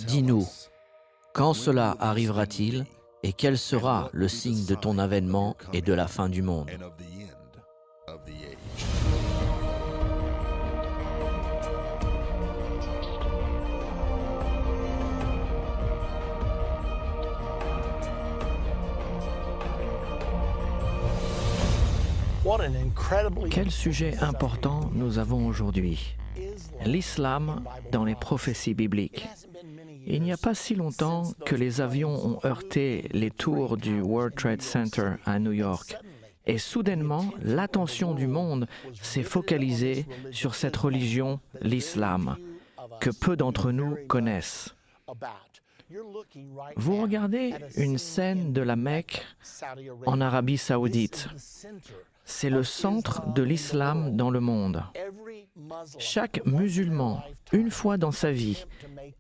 Dis-nous, quand cela arrivera-t-il et quel sera le signe de ton avènement et de la fin du monde? Quel sujet important nous avons aujourd'hui? L'islam dans les prophéties bibliques. Il n'y a pas si longtemps que les avions ont heurté les tours du World Trade Center à New York. Et soudainement, l'attention du monde s'est focalisée sur cette religion, l'islam, que peu d'entre nous connaissent. Vous regardez une scène de la Mecque en Arabie Saoudite. C'est le centre de l'islam dans le monde. Chaque musulman, une fois dans sa vie,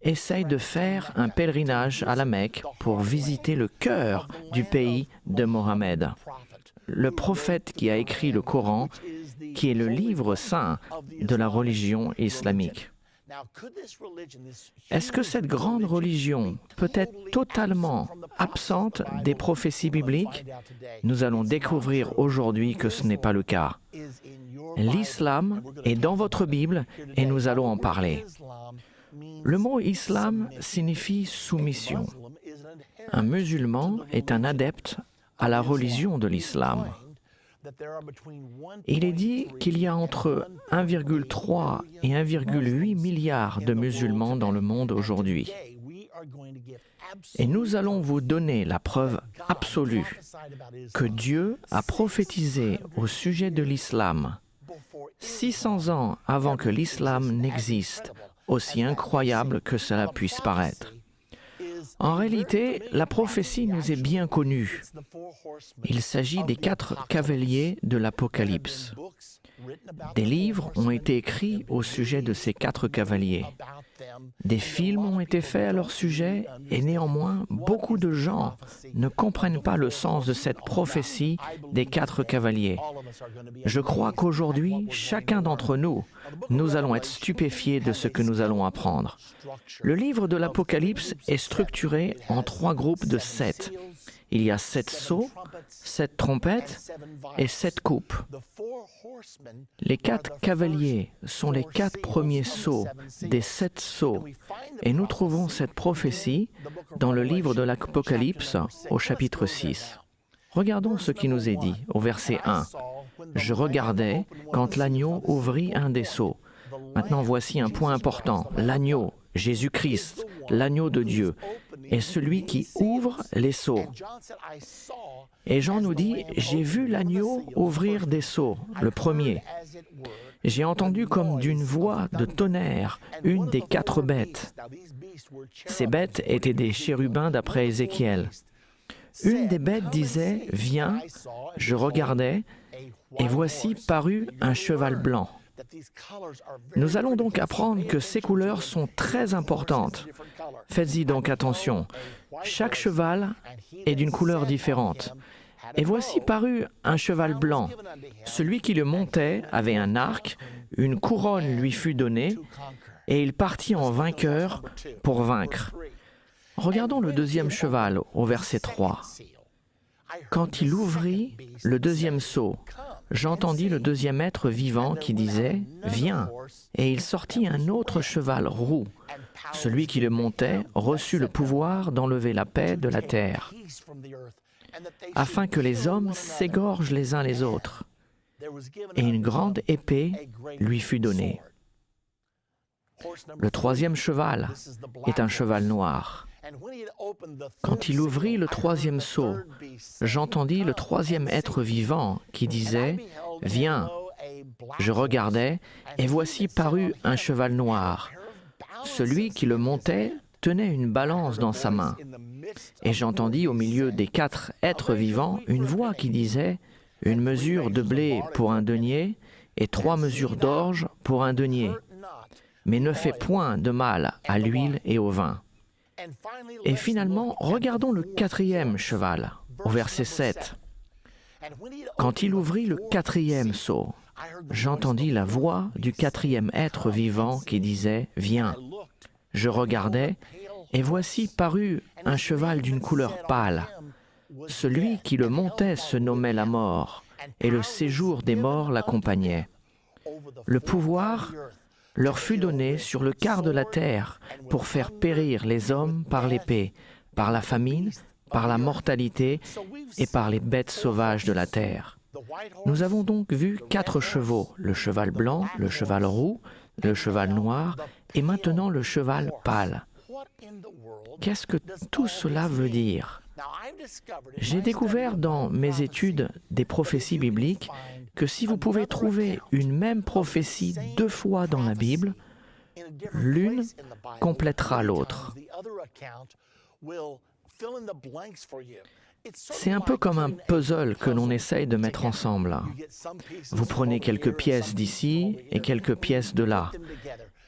essaye de faire un pèlerinage à la Mecque pour visiter le cœur du pays de Mohammed, le prophète qui a écrit le Coran, qui est le livre saint de la religion islamique. Est-ce que cette grande religion peut être totalement absente des prophéties bibliques? Nous allons découvrir aujourd'hui que ce n'est pas le cas. L'islam est dans votre Bible et nous allons en parler. Le mot islam signifie soumission. Un musulman est un adepte à la religion de l'islam. Il est dit qu'il y a entre 1,3 et 1,8 milliard de musulmans dans le monde aujourd'hui. Et nous allons vous donner la preuve absolue que Dieu a prophétisé au sujet de l'islam 600 ans avant que l'islam n'existe, aussi incroyable que cela puisse paraître. En réalité, la prophétie nous est bien connue. Il s'agit des 4 cavaliers de l'Apocalypse. Des livres ont été écrits au sujet de ces 4 cavaliers. Des films ont été faits à leur sujet et néanmoins, beaucoup de gens ne comprennent pas le sens de cette prophétie des 4 cavaliers. Je crois qu'aujourd'hui, chacun d'entre nous, nous allons être stupéfiés de ce que nous allons apprendre. Le livre de l'Apocalypse est structuré en 3 groupes de 7. Il y a 7 sceaux, 7 trompettes et 7 coupes. Les 4 cavaliers sont les 4 premiers sceaux des 7 sceaux, et nous trouvons cette prophétie dans le livre de l'Apocalypse au chapitre 6. Regardons ce qui nous est dit au verset 1. « Je regardais quand l'agneau ouvrit un des sceaux. » Maintenant voici un point important. L'agneau, Jésus-Christ, l'agneau de Dieu, est celui qui ouvre les sceaux. Et Jean nous dit, « J'ai vu l'agneau ouvrir des sceaux, le premier. J'ai entendu comme d'une voix de tonnerre une des 4 bêtes. » Ces bêtes étaient des chérubins d'après Ézéchiel. Une des bêtes disait, « Viens, je regardais, et voici parut un cheval blanc. » Nous allons donc apprendre que ces couleurs sont très importantes. Faites-y donc attention. Chaque cheval est d'une couleur différente. Et voici parut un cheval blanc. Celui qui le montait avait un arc, une couronne lui fut donnée, et il partit en vainqueur pour vaincre. Regardons le deuxième cheval au verset 3. Quand il ouvrit le deuxième sceau, j'entendis le deuxième être vivant qui disait « Viens !» Et il sortit un autre cheval roux. Celui qui le montait reçut le pouvoir d'enlever la paix de la terre, afin que les hommes s'égorgent les uns les autres. Et une grande épée lui fut donnée. Le troisième cheval est un cheval noir. Quand il ouvrit le troisième sceau, j'entendis le troisième être vivant qui disait « Viens !» Je regardais, et voici parut un cheval noir. Celui qui le montait tenait une balance dans sa main. Et j'entendis au milieu des 4 êtres vivants une voix qui disait une mesure de blé pour un denier et 3 mesures d'orge pour un denier. Mais ne fais point de mal à l'huile et au vin. Et finalement, regardons le 4e cheval, au verset 7. Quand il ouvrit le 4e sceau, j'entendis la voix du 4e être vivant qui disait « Viens ». Je regardai, et voici parut un cheval d'une couleur pâle. Celui qui le montait se nommait la mort, et le séjour des morts l'accompagnait. Le pouvoir leur fut donné sur le quart de la terre pour faire périr les hommes par l'épée, par la famine, par la mortalité et par les bêtes sauvages de la terre. Nous avons donc vu 4 chevaux, le cheval blanc, le cheval roux, le cheval noir et maintenant le cheval pâle. Qu'est-ce que tout cela veut dire? J'ai découvert dans mes études des prophéties bibliques que si vous pouvez trouver une même prophétie 2 fois dans la Bible, l'une complétera l'autre. C'est un peu comme un puzzle que l'on essaye de mettre ensemble. Vous prenez quelques pièces d'ici et quelques pièces de là.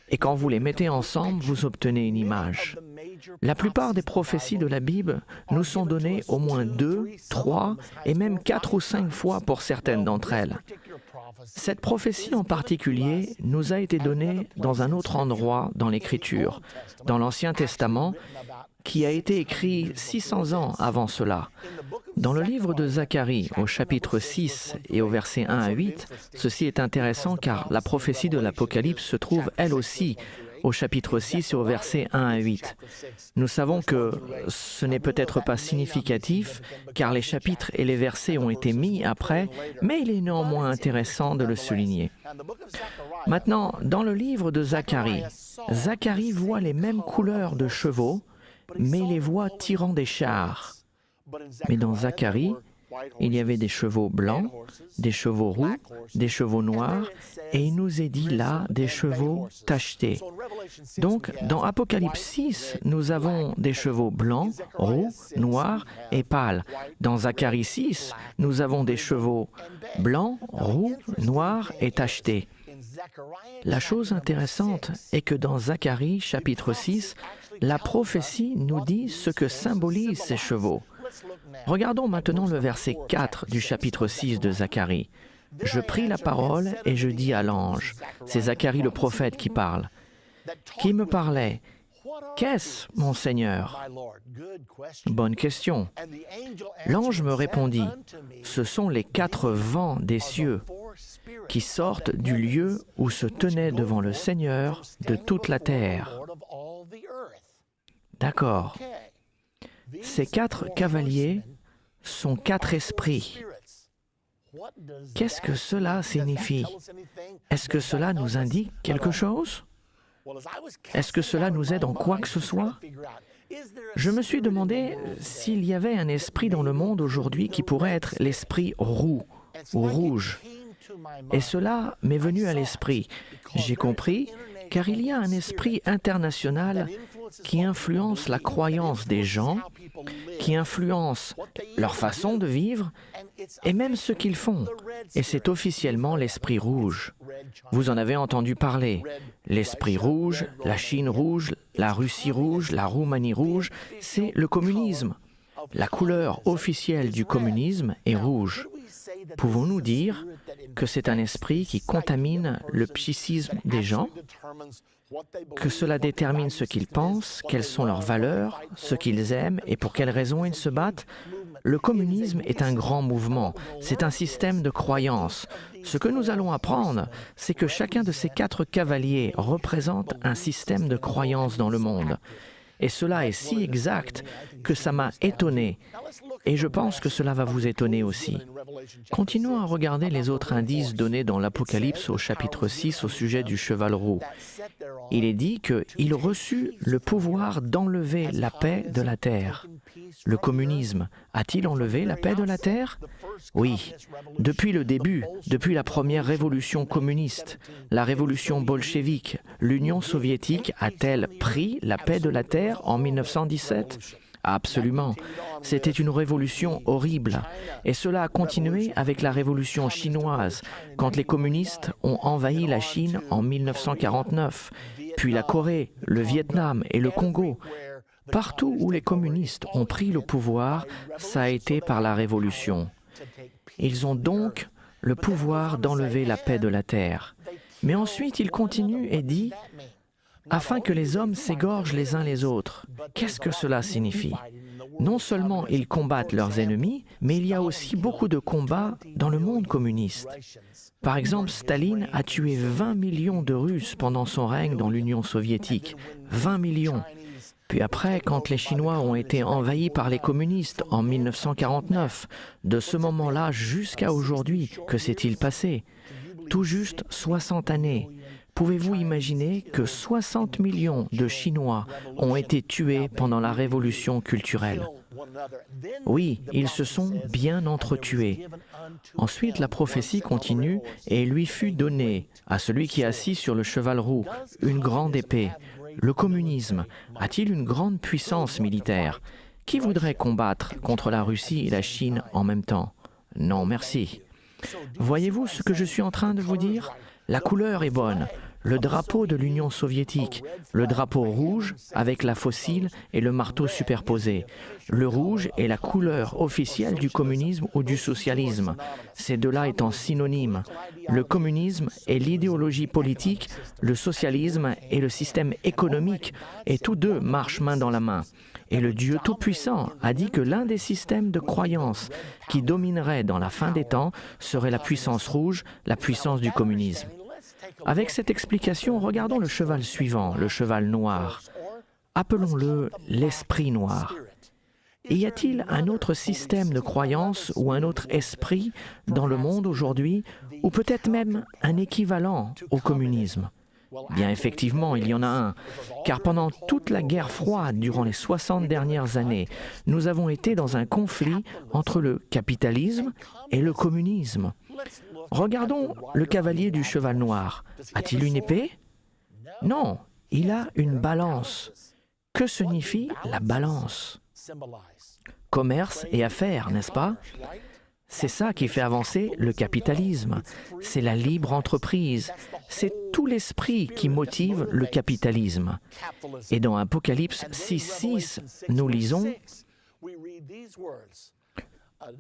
Et quand vous les mettez ensemble, vous obtenez une image. La plupart des prophéties de la Bible nous sont données au moins 2, 3 et même 4 ou 5 fois pour certaines d'entre elles. Cette prophétie en particulier nous a été donnée dans un autre endroit dans l'Écriture, dans l'Ancien Testament, qui a été écrit 600 ans avant cela. Dans le livre de Zacharie, au chapitre 6 et au verset 1 à 8, ceci est intéressant car la prophétie de l'Apocalypse se trouve elle aussi au chapitre 6 et au verset 1 à 8. Nous savons que ce n'est peut-être pas significatif car les chapitres et les versets ont été mis après, mais il est néanmoins intéressant de le souligner. Maintenant, dans le livre de Zacharie, Zacharie voit les mêmes couleurs de chevaux, mais il les voit tirant des chars. Mais dans Zacharie, il y avait des chevaux blancs, des chevaux roux, des chevaux noirs, et il nous est dit là des chevaux tachetés. Donc, dans Apocalypse 6, nous avons des chevaux blancs, roux, noirs et pâles. Dans Zacharie 6, nous avons des chevaux blancs, roux, noirs et tachetés. La chose intéressante est que dans Zacharie, chapitre 6, la prophétie nous dit ce que symbolisent ces chevaux. Regardons maintenant le verset 4 du chapitre 6 de Zacharie. « Je pris la parole et je dis à l'ange, » c'est Zacharie le prophète qui parle, qui me parlait, « Qu'est-ce, mon Seigneur ?» Bonne question. L'ange me répondit, « Ce sont les 4 vents des cieux qui sortent du lieu où se tenait devant le Seigneur de toute la terre. » D'accord. Ces 4 cavaliers sont 4 esprits. Qu'est-ce que cela signifie? Est-ce que cela nous indique quelque chose? Est-ce que cela nous aide en quoi que ce soit? Je me suis demandé s'il y avait un esprit dans le monde aujourd'hui qui pourrait être l'esprit roux ou rouge. Et cela m'est venu à l'esprit. J'ai compris, car il y a un esprit international qui influence la croyance des gens, qui influence leur façon de vivre et même ce qu'ils font. Et c'est officiellement l'esprit rouge. Vous en avez entendu parler. L'esprit rouge, la Chine rouge, la Russie rouge, la Roumanie rouge, c'est le communisme. La couleur officielle du communisme est rouge. Pouvons-nous dire que c'est un esprit qui contamine le psychisme des gens, que cela détermine ce qu'ils pensent, quelles sont leurs valeurs, ce qu'ils aiment et pour quelles raisons ils se battent? Le communisme est un grand mouvement, c'est un système de croyances. Ce que nous allons apprendre, c'est que chacun de ces 4 cavaliers représente un système de croyances dans le monde. Et cela est si exact que ça m'a étonné. Et je pense que cela va vous étonner aussi. Continuons à regarder les autres indices donnés dans l'Apocalypse au chapitre 6 au sujet du cheval roux. Il est dit qu'il reçut le pouvoir d'enlever la paix de la terre. Le communisme a-t-il enlevé la paix de la terre? Oui. Depuis le début, depuis la première révolution communiste, la révolution bolchevique, l'Union soviétique a-t-elle pris la paix de la terre en 1917? Absolument. C'était une révolution horrible. Et cela a continué avec la révolution chinoise, quand les communistes ont envahi la Chine en 1949, puis la Corée, le Vietnam et le Congo. Partout où les communistes ont pris le pouvoir, ça a été par la révolution. Ils ont donc le pouvoir d'enlever la paix de la terre. Mais ensuite, il continue et dit « afin que les hommes s'égorgent les uns les autres ». Qu'est-ce que cela signifie? Non seulement ils combattent leurs ennemis, mais il y a aussi beaucoup de combats dans le monde communiste. Par exemple, Staline a tué 20 millions de Russes pendant son règne dans l'Union soviétique. 20 millions. Puis après, quand les Chinois ont été envahis par les communistes en 1949, de ce moment-là jusqu'à aujourd'hui, que s'est-il passé? Tout juste 60 années. Pouvez-vous imaginer que 60 millions de Chinois ont été tués pendant la révolution culturelle? Oui, ils se sont bien entretués. Ensuite, la prophétie continue et il lui fut donné, à celui qui est assis sur le cheval roux, une grande épée. Le communisme a-t-il une grande puissance militaire? Qui voudrait combattre contre la Russie et la Chine en même temps? Non, merci. Voyez-vous ce que je suis en train de vous dire? La couleur est bonne. Le drapeau de l'Union soviétique, le drapeau rouge avec la faucille et le marteau superposé. Le rouge est la couleur officielle du communisme ou du socialisme, ces deux-là étant synonymes. Le communisme est l'idéologie politique, le socialisme est le système économique, et tous deux marchent main dans la main. Et le Dieu Tout-Puissant a dit que l'un des systèmes de croyance qui dominerait dans la fin des temps serait la puissance rouge, la puissance du communisme. Avec cette explication, regardons le cheval suivant, le cheval noir. Appelons-le l'esprit noir. Et y a-t-il un autre système de croyance ou un autre esprit dans le monde aujourd'hui, ou peut-être même un équivalent au communisme? Bien effectivement, il y en a un, car pendant toute la guerre froide durant les 60 dernières années, nous avons été dans un conflit entre le capitalisme et le communisme. Regardons le cavalier du cheval noir. A-t-il une épée? Non, il a une balance. Que signifie la balance? Commerce et affaires, n'est-ce pas? C'est ça qui fait avancer le capitalisme. C'est la libre entreprise. C'est tout l'esprit qui motive le capitalisme. Et dans Apocalypse 6.6, nous lisons «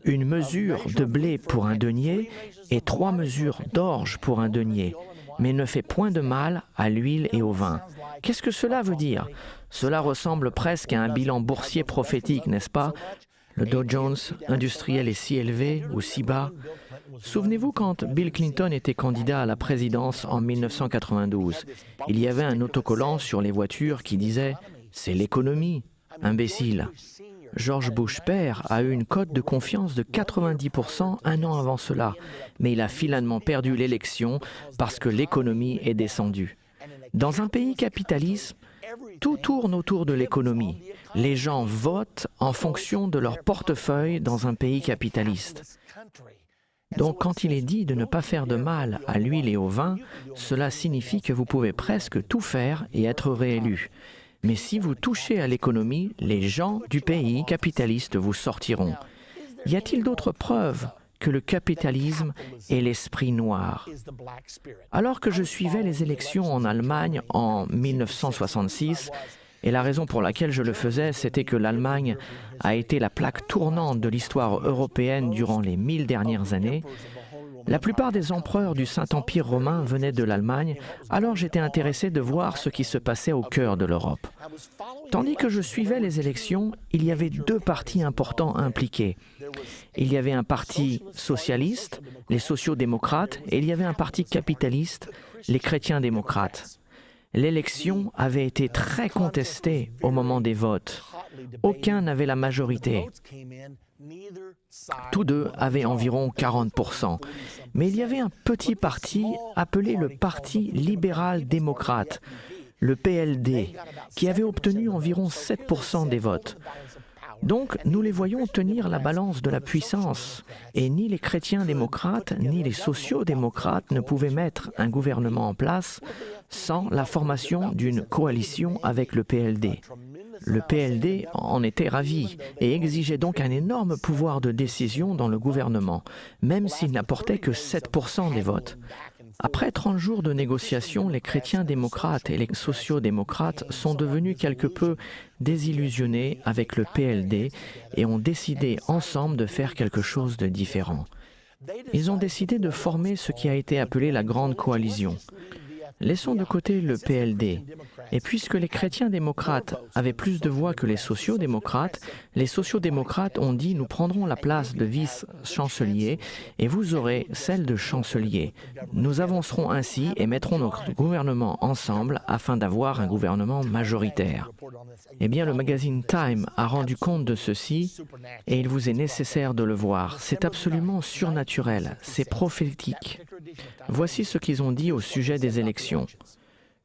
Une mesure de blé pour un denier et 3 mesures d'orge pour un denier, mais ne fait point de mal à l'huile et au vin. » Qu'est-ce que cela veut dire? Cela ressemble presque à un bilan boursier prophétique, n'est-ce pas? Le Dow Jones industriel est si élevé ou si bas. Souvenez-vous quand Bill Clinton était candidat à la présidence en 1992. Il y avait un autocollant sur les voitures qui disait « C'est l'économie, imbécile ». George Bush père a eu une cote de confiance de 90% un an avant cela, mais il a finalement perdu l'élection parce que l'économie est descendue. Dans un pays capitaliste, tout tourne autour de l'économie. Les gens votent en fonction de leur portefeuille dans un pays capitaliste. Donc quand il est dit de ne pas faire de mal à l'huile et au vin, cela signifie que vous pouvez presque tout faire et être réélu. Mais si vous touchez à l'économie, les gens du pays capitaliste vous sortiront. Y a-t-il d'autres preuves que le capitalisme est l'esprit noir? Alors que je suivais les élections en Allemagne en 1966, et la raison pour laquelle je le faisais, c'était que l'Allemagne a été la plaque tournante de l'histoire européenne durant les 1000 dernières années. La plupart des empereurs du Saint-Empire romain venaient de l'Allemagne, alors j'étais intéressé de voir ce qui se passait au cœur de l'Europe. Tandis que je suivais les élections, il y avait 2 partis importants impliqués. Il y avait un parti socialiste, les sociaux-démocrates, et il y avait un parti capitaliste, les chrétiens-démocrates. L'élection avait été très contestée au moment des votes. Aucun n'avait la majorité. Tous deux avaient environ 40%. Mais il y avait un petit parti appelé le Parti libéral-démocrate, le PLD, qui avait obtenu environ 7% des votes. Donc, nous les voyons tenir la balance de la puissance, et ni les chrétiens-démocrates ni les sociaux-démocrates ne pouvaient mettre un gouvernement en place sans la formation d'une coalition avec le PLD. Le PLD en était ravi et exigeait donc un énorme pouvoir de décision dans le gouvernement, même s'il n'apportait que 7% des votes. Après 30 jours de négociations, les chrétiens démocrates et les sociaux-démocrates sont devenus quelque peu désillusionnés avec le PLD et ont décidé ensemble de faire quelque chose de différent. Ils ont décidé de former ce qui a été appelé la Grande Coalition. Laissons de côté le PLD. Et puisque les chrétiens démocrates avaient plus de voix que les sociaux-démocrates ont dit « nous prendrons la place de vice-chancelier et vous aurez celle de chancelier. Nous avancerons ainsi et mettrons notre gouvernement ensemble afin d'avoir un gouvernement majoritaire. » Eh bien, le magazine Time a rendu compte de ceci et il vous est nécessaire de le voir. C'est absolument surnaturel, c'est prophétique. Voici ce qu'ils ont dit au sujet des élections.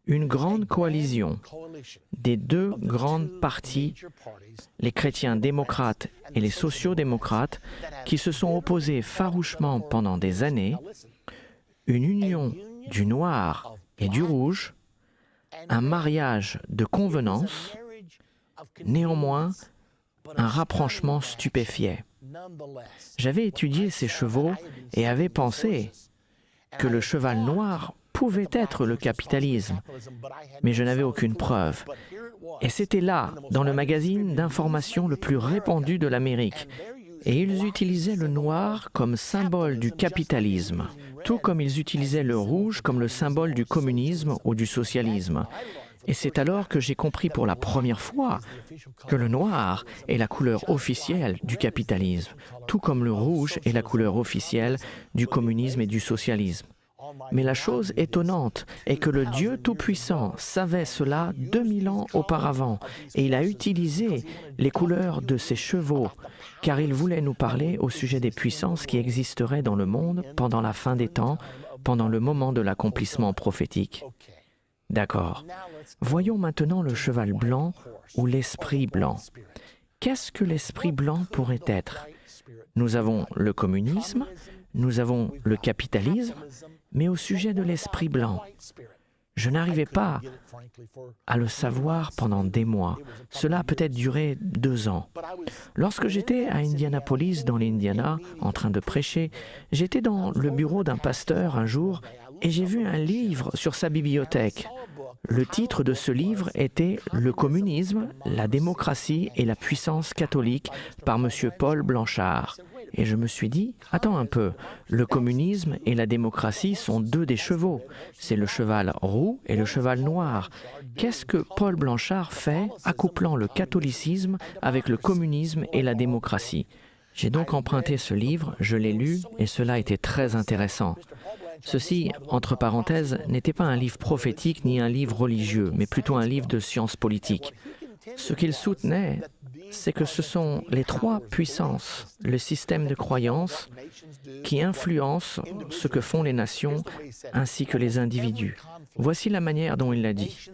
Une grande coalition des deux grandes parties, les chrétiens démocrates et les sociaux-démocrates, qui se sont opposés farouchement pendant des années, une union du noir et du rouge, un mariage de convenance, néanmoins un rapprochement stupéfiait. J'avais étudié ces chevaux et avais pensé que le cheval noir pouvait être le capitalisme, mais je n'avais aucune preuve. Et c'était là, dans le magazine d'information le plus répandu de l'Amérique. Et ils utilisaient le noir comme symbole du capitalisme, tout comme ils utilisaient le rouge comme le symbole du communisme ou du socialisme. Et c'est alors que j'ai compris pour la première fois que le noir est la couleur officielle du capitalisme, tout comme le rouge est la couleur officielle du communisme et du socialisme. Mais la chose étonnante est que le Dieu Tout-Puissant savait cela 2000 ans auparavant et il a utilisé les couleurs de ses chevaux car il voulait nous parler au sujet des puissances qui existeraient dans le monde pendant la fin des temps, pendant le moment de l'accomplissement prophétique. D'accord. Voyons maintenant le cheval blanc ou l'esprit blanc. Qu'est-ce que l'esprit blanc pourrait être? Nous avons le communisme, nous avons le capitalisme, mais au sujet de l'esprit blanc, je n'arrivais pas à le savoir pendant des mois. Cela a peut-être duré 2 ans. Lorsque j'étais à Indianapolis, dans l'Indiana, en train de prêcher, j'étais dans le bureau d'un pasteur un jour et j'ai vu un livre sur sa bibliothèque. Le titre de ce livre était « Le communisme, la démocratie et la puissance catholique » par M. Paul Blanchard. Et je me suis dit, attends un peu, le communisme et la démocratie sont 2 des chevaux. C'est le cheval roux et le cheval noir. Qu'est-ce que Paul Blanchard fait accouplant le catholicisme avec le communisme et la démocratie? J'ai donc emprunté ce livre, je l'ai lu et cela était très intéressant. Ceci, entre parenthèses, n'était pas un livre prophétique ni un livre religieux, mais plutôt un livre de sciences politiques. Ce qu'il soutenait, c'est que ce sont les 3 puissances, le système de croyances, qui influencent ce que font les nations ainsi que les individus. Voici la manière dont il l'a dit.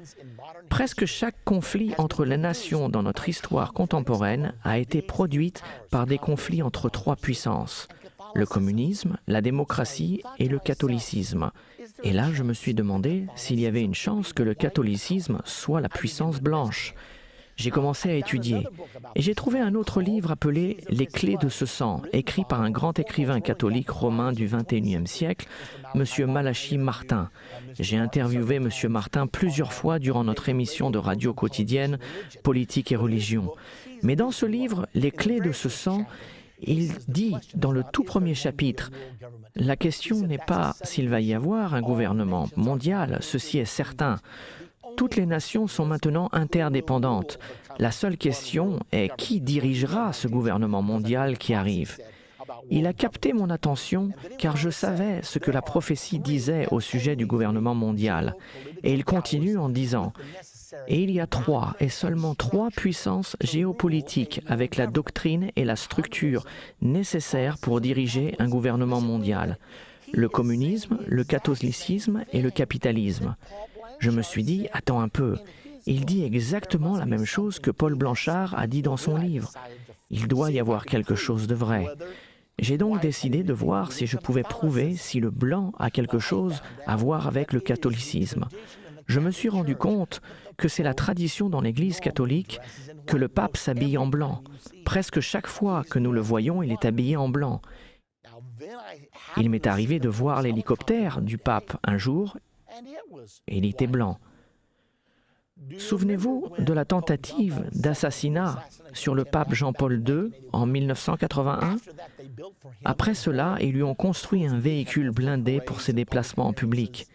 Presque chaque conflit entre les nations dans notre histoire contemporaine a été produite par des conflits entre 3 puissances, le communisme, la démocratie et le catholicisme. Et là, je me suis demandé s'il y avait une chance que le catholicisme soit la puissance blanche. J'ai commencé à étudier et j'ai trouvé un autre livre appelé « Les clés de ce sang », écrit par un grand écrivain catholique romain du XXIe siècle, M. Malachi Martin. J'ai interviewé M. Martin plusieurs fois durant notre émission de radio quotidienne « Politique et religion ». Mais dans ce livre « Les clés de ce sang », il dit dans le tout premier chapitre « La question n'est pas s'il va y avoir un gouvernement mondial, ceci est certain. Toutes les nations sont maintenant interdépendantes. La seule question est qui dirigera ce gouvernement mondial qui arrive. » Il a capté mon attention car je savais ce que la prophétie disait au sujet du gouvernement mondial. Et il continue en disant « Et il y a 3 et seulement 3 puissances géopolitiques avec la doctrine et la structure nécessaires pour diriger un gouvernement mondial. Le communisme, le catholicisme et le capitalisme. » Je me suis dit, attends un peu, il dit exactement la même chose que Paul Blanchard a dit dans son livre. Il doit y avoir quelque chose de vrai. J'ai donc décidé de voir si je pouvais prouver si le blanc a quelque chose à voir avec le catholicisme. je me suis rendu compte que c'est la tradition dans l'Église catholique que le pape s'habille en blanc. Presque chaque fois que nous le voyons, il est habillé en blanc. Il m'est arrivé de voir l'hélicoptère du pape un jour, et il était blanc. Souvenez-vous de la tentative d'assassinat sur le pape Jean-Paul II en 1981. Après cela, ils lui ont construit un véhicule blindé pour ses déplacements en public.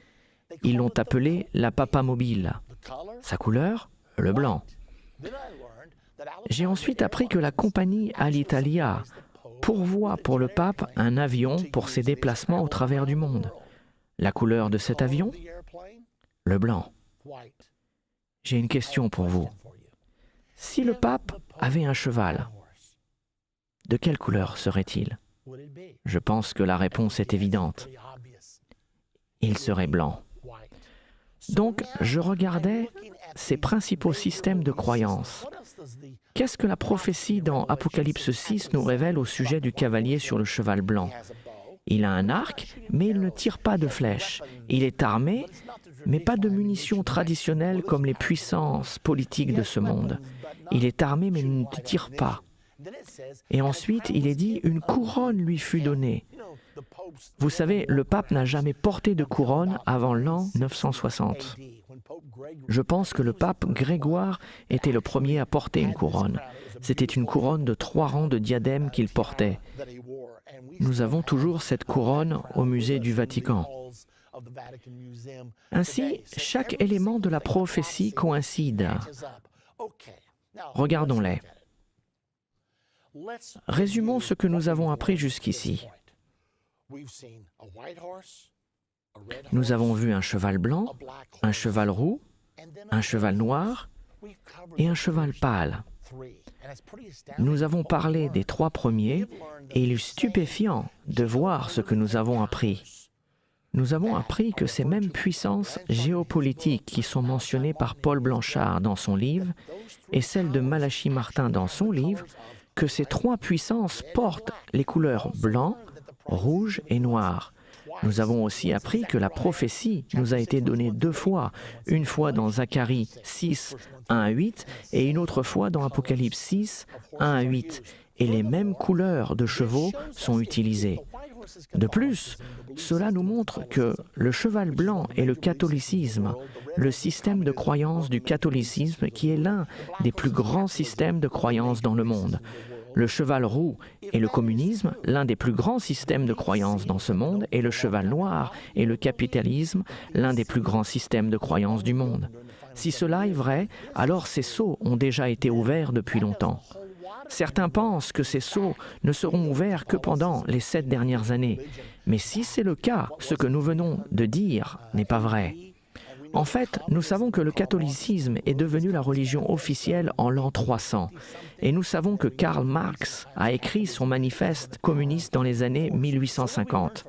Ils l'ont appelé la Papamobile. Sa couleur, le blanc. J'ai ensuite appris que la compagnie Alitalia pourvoit pour le pape un avion pour ses déplacements au travers du monde. La couleur de cet avion, le blanc. J'ai une question pour vous. Si le pape avait un cheval, de quelle couleur serait-il? Je pense que la réponse est évidente. Il serait blanc. Donc, je regardais ces principaux systèmes de croyance. Qu'est-ce que la prophétie dans Apocalypse 6 nous révèle au sujet du cavalier sur le cheval blanc? Il a un arc, mais il ne tire pas de flèches. Il est armé, mais pas de munitions traditionnelles comme les puissances politiques de ce monde. Il est armé, mais il ne tire pas. Et ensuite, il est dit, une couronne lui fut donnée. Vous savez, le pape n'a jamais porté de couronne avant l'an 960. Je pense que le pape Grégoire était le premier à porter une couronne. C'était une couronne de 3 rangs de diadèmes qu'il portait. Nous avons toujours cette couronne au musée du Vatican. Ainsi, chaque élément de la prophétie coïncide. Regardons-les. Résumons ce que nous avons appris jusqu'ici. Nous avons vu un cheval blanc, un cheval roux, un cheval noir et un cheval pâle. Nous avons parlé des 3 premiers et il est stupéfiant de voir ce que nous avons appris. Nous avons appris que ces mêmes puissances géopolitiques qui sont mentionnées par Paul Blanchard dans son livre et celles de Malachi Martin dans son livre, que ces 3 puissances portent les couleurs blanc, rouge et noir. Nous avons aussi appris que la prophétie nous a été donnée 2 fois, une fois dans Zacharie 6, 1 à 8, et une autre fois dans Apocalypse 6, 1 à 8, et les mêmes couleurs de chevaux sont utilisées. De plus, cela nous montre que le cheval blanc est le catholicisme, le système de croyance du catholicisme qui est l'un des plus grands systèmes de croyance dans le monde. Le cheval roux est le communisme, l'un des plus grands systèmes de croyance dans ce monde, et le cheval noir est le capitalisme, l'un des plus grands systèmes de croyance du monde. Si cela est vrai, alors ces sceaux ont déjà été ouverts depuis longtemps. Certains pensent que ces sceaux ne seront ouverts que pendant les 7 dernières années. Mais si c'est le cas, ce que nous venons de dire n'est pas vrai. En fait, nous savons que le catholicisme est devenu la religion officielle en l'an 300. Et nous savons que Karl Marx a écrit son manifeste communiste dans les années 1850.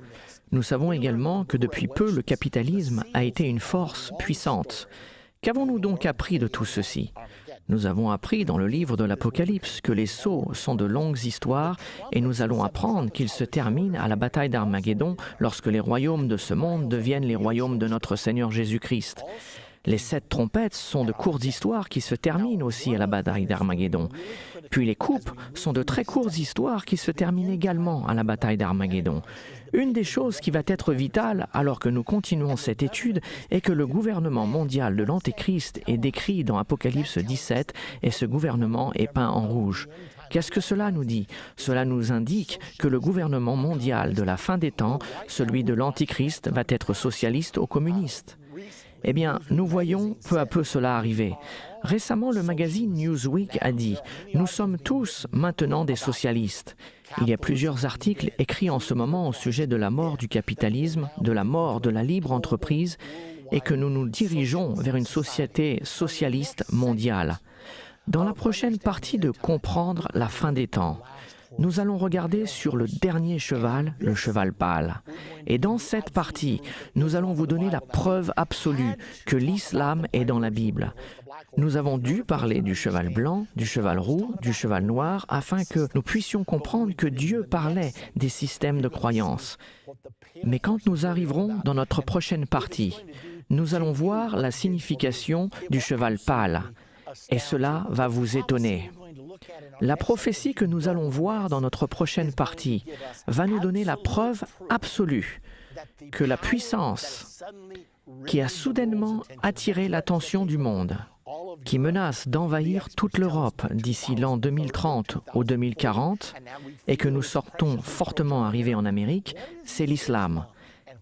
Nous savons également que depuis peu, le capitalisme a été une force puissante. Qu'avons-nous donc appris de tout ceci? Nous avons appris dans le livre de l'Apocalypse que les sceaux sont de longues histoires et nous allons apprendre qu'ils se terminent à la bataille d'Armageddon lorsque les royaumes de ce monde deviennent les royaumes de notre Seigneur Jésus-Christ. Les 7 trompettes sont de courtes histoires qui se terminent aussi à la bataille d'Armageddon. Puis les coupes sont de très courtes histoires qui se terminent également à la bataille d'Armageddon. Une des choses qui va être vitale alors que nous continuons cette étude est que le gouvernement mondial de l'Antéchrist est décrit dans Apocalypse 17 et ce gouvernement est peint en rouge. Qu'est-ce que cela nous dit? Cela nous indique que le gouvernement mondial de la fin des temps, celui de l'Antichrist, va être socialiste ou communiste. Eh bien, nous voyons peu à peu cela arriver. Récemment, le magazine Newsweek a dit « Nous sommes tous maintenant des socialistes ». Il y a plusieurs articles écrits en ce moment au sujet de la mort du capitalisme, de la mort de la libre entreprise et que nous nous dirigeons vers une société socialiste mondiale. Dans la prochaine partie de Comprendre la fin des temps, nous allons regarder sur le dernier cheval, le cheval pâle. Et dans cette partie, nous allons vous donner la preuve absolue que l'islam est dans la Bible. Nous avons dû parler du cheval blanc, du cheval roux, du cheval noir, afin que nous puissions comprendre que Dieu parlait des systèmes de croyance. Mais quand nous arriverons dans notre prochaine partie, nous allons voir la signification du cheval pâle, et cela va vous étonner. La prophétie que nous allons voir dans notre prochaine partie va nous donner la preuve absolue que la puissance qui a soudainement attiré l'attention du monde, qui menace d'envahir toute l'Europe d'ici l'an 2030 ou 2040, et que nous sortons fortement arriver en Amérique, c'est l'islam.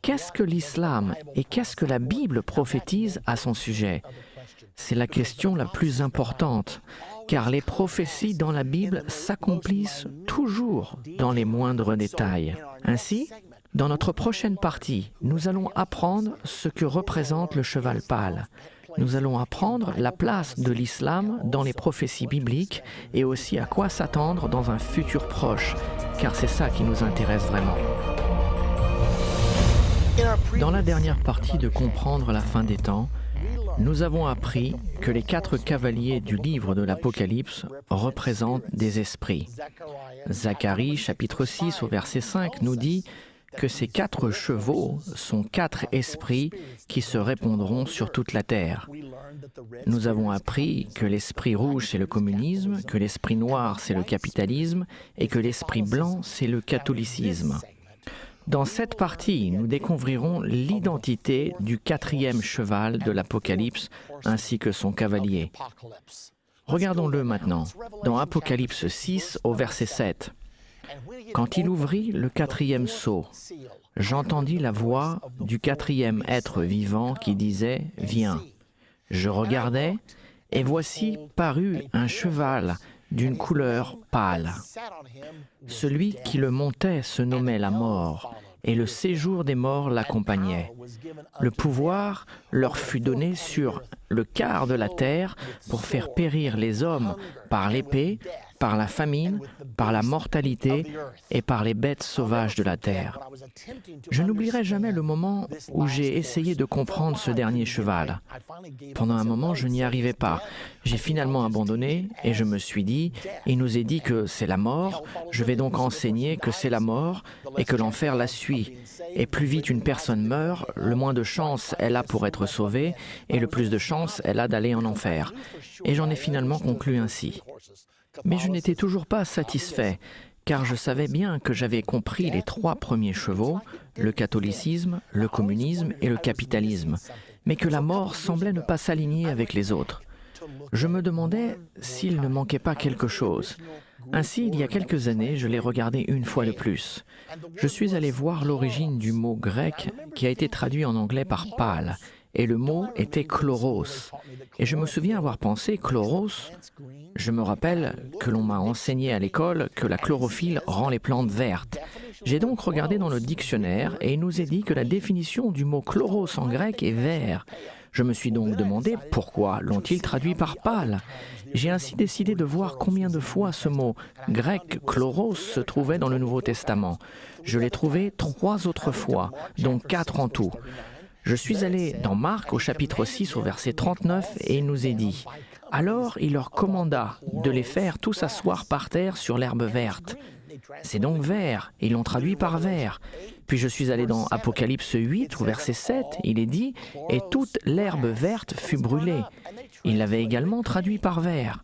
Qu'est-ce que l'islam et qu'est-ce que la Bible prophétise à son sujet? C'est la question la plus importante, car les prophéties dans la Bible s'accomplissent toujours dans les moindres détails. Ainsi, dans notre prochaine partie, nous allons apprendre ce que représente le cheval pâle. Nous allons apprendre la place de l'islam dans les prophéties bibliques et aussi à quoi s'attendre dans un futur proche, car c'est ça qui nous intéresse vraiment. Dans la dernière partie de Comprendre la fin des temps, nous avons appris que les 4 cavaliers du livre de l'Apocalypse représentent des esprits. Zacharie, chapitre 6, au verset 5, nous dit que ces 4 chevaux sont 4 esprits qui se répandront sur toute la terre. Nous avons appris que l'esprit rouge, c'est le communisme, que l'esprit noir, c'est le capitalisme, et que l'esprit blanc, c'est le catholicisme. Dans cette partie, nous découvrirons l'identité du 4e cheval de l'Apocalypse ainsi que son cavalier. Regardons-le maintenant, dans Apocalypse 6 au verset 7. « Quand il ouvrit le 4e sceau, j'entendis la voix du 4e être vivant qui disait « Viens ». Je regardais, et voici parut un cheval d'une couleur pâle. Celui qui le montait se nommait la mort, et le séjour des morts l'accompagnait. Le pouvoir leur fut donné sur le quart de la terre pour faire périr les hommes par l'épée, par la famine, par la mortalité et par les bêtes sauvages de la terre. Je n'oublierai jamais le moment où j'ai essayé de comprendre ce dernier cheval. Pendant un moment, je n'y arrivais pas. J'ai finalement abandonné et je me suis dit, il nous est dit que c'est la mort, je vais donc enseigner que c'est la mort et que l'enfer la suit. Et plus vite une personne meurt, le moins de chance elle a pour être sauvée et le plus de chance elle a d'aller en enfer. Et j'en ai finalement conclu ainsi. Mais je n'étais toujours pas satisfait, car je savais bien que j'avais compris les 3 premiers chevaux, le catholicisme, le communisme et le capitalisme, mais que la mort semblait ne pas s'aligner avec les autres. Je me demandais s'il ne manquait pas quelque chose. Ainsi, il y a quelques années, je l'ai regardé une fois de plus. Je suis allé voir l'origine du mot grec qui a été traduit en anglais par « pâle », et le mot était « chloros ». Et je me souviens avoir pensé « chloros ». Je me rappelle que l'on m'a enseigné à l'école que la chlorophylle rend les plantes vertes. J'ai donc regardé dans le dictionnaire et il nous est dit que la définition du mot « chloros » en grec est « vert ». Je me suis donc demandé pourquoi l'ont-ils traduit par « pâle ». J'ai ainsi décidé de voir combien de fois ce mot grec « chloros » se trouvait dans le Nouveau Testament. Je l'ai trouvé 3 autres fois, donc 4 en tout. Je suis allé dans Marc au chapitre 6 au verset 39 et il nous est dit « Alors il leur commanda de les faire tous asseoir par terre sur l'herbe verte. » C'est donc vert, ils l'ont traduit par vert. Puis je suis allé dans Apocalypse 8 au verset 7, il est dit « Et toute l'herbe verte fut brûlée. » Il l'avait également traduit par vert.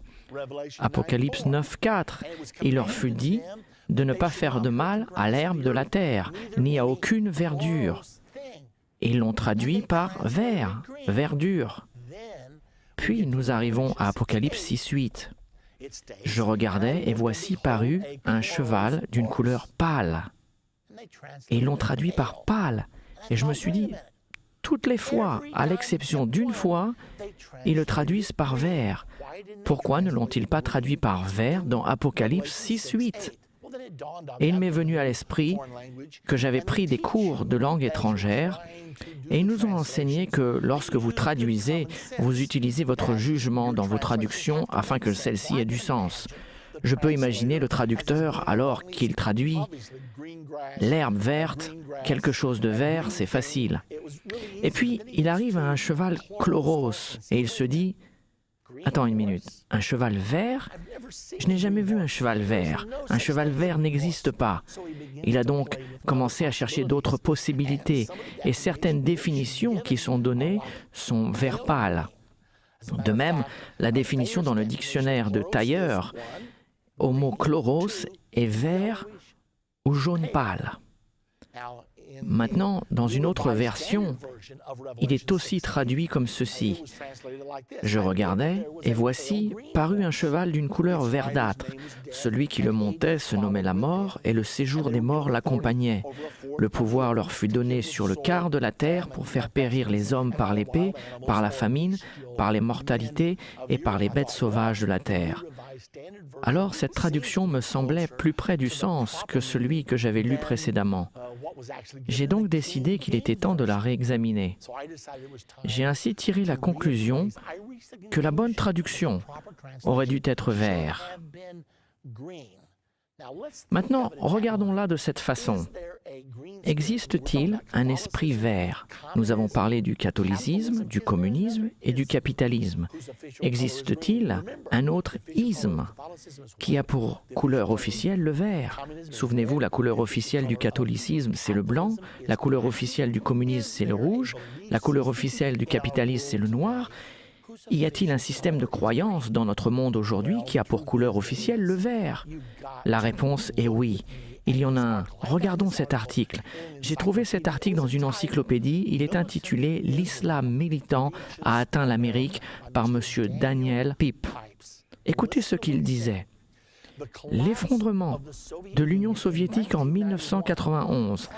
Apocalypse 9, 4, il leur fut dit de ne pas faire de mal à l'herbe de la terre, ni à aucune verdure. Ils l'ont traduit par vert, verdure. Puis nous arrivons à Apocalypse 6, 8. Je regardais et voici parut un cheval d'une couleur pâle. Et ils l'ont traduit par pâle. Et je me suis dit, toutes les fois, à l'exception d'une fois, ils le traduisent par vert. Pourquoi ne l'ont-ils pas traduit par vert dans Apocalypse 6, 8 ? Et il m'est venu à l'esprit que j'avais pris des cours de langue étrangère et ils nous ont enseigné que lorsque vous traduisez, vous utilisez votre jugement dans vos traductions afin que celle-ci ait du sens. Je peux imaginer le traducteur alors qu'il traduit l'herbe verte, quelque chose de vert, c'est facile. Et puis il arrive à un cheval chloros et il se dit « Attends une minute, un cheval vert ? Je n'ai jamais vu un cheval vert. Un cheval vert n'existe pas. » Il a donc commencé à chercher d'autres possibilités et certaines définitions qui sont données sont vert pâle. De même, la définition dans le dictionnaire de Tailleur au mot chloros est vert ou jaune pâle. Maintenant, dans une autre version, il est aussi traduit comme ceci. Je regardais, et voici, parut un cheval d'une couleur verdâtre. Celui qui le montait se nommait la mort, et le séjour des morts l'accompagnait. Le pouvoir leur fut donné sur le quart de la terre pour faire périr les hommes par l'épée, par la famine, par les mortalités et par les bêtes sauvages de la terre. Alors cette traduction me semblait plus près du sens que celui que j'avais lu précédemment. J'ai donc décidé qu'il était temps de la réexaminer. J'ai ainsi tiré la conclusion que la bonne traduction aurait dû être vert. Maintenant, regardons-la de cette façon. Existe-t-il un esprit vert? Nous avons parlé du catholicisme, du communisme et du capitalisme. Existe-t-il un autre isme qui a pour couleur officielle le vert? Souvenez-vous, la couleur officielle du catholicisme, c'est le blanc, la couleur officielle du communisme, c'est le rouge, la couleur officielle du capitalisme, c'est le noir. Y a-t-il un système de croyance dans notre monde aujourd'hui qui a pour couleur officielle le vert? La réponse est oui. Il y en a un. Regardons cet article. J'ai trouvé cet article dans une encyclopédie. Il est intitulé « L'islam militant a atteint l'Amérique » par M. Daniel Pip. Écoutez ce qu'il disait. L'effondrement de l'Union soviétique en 1991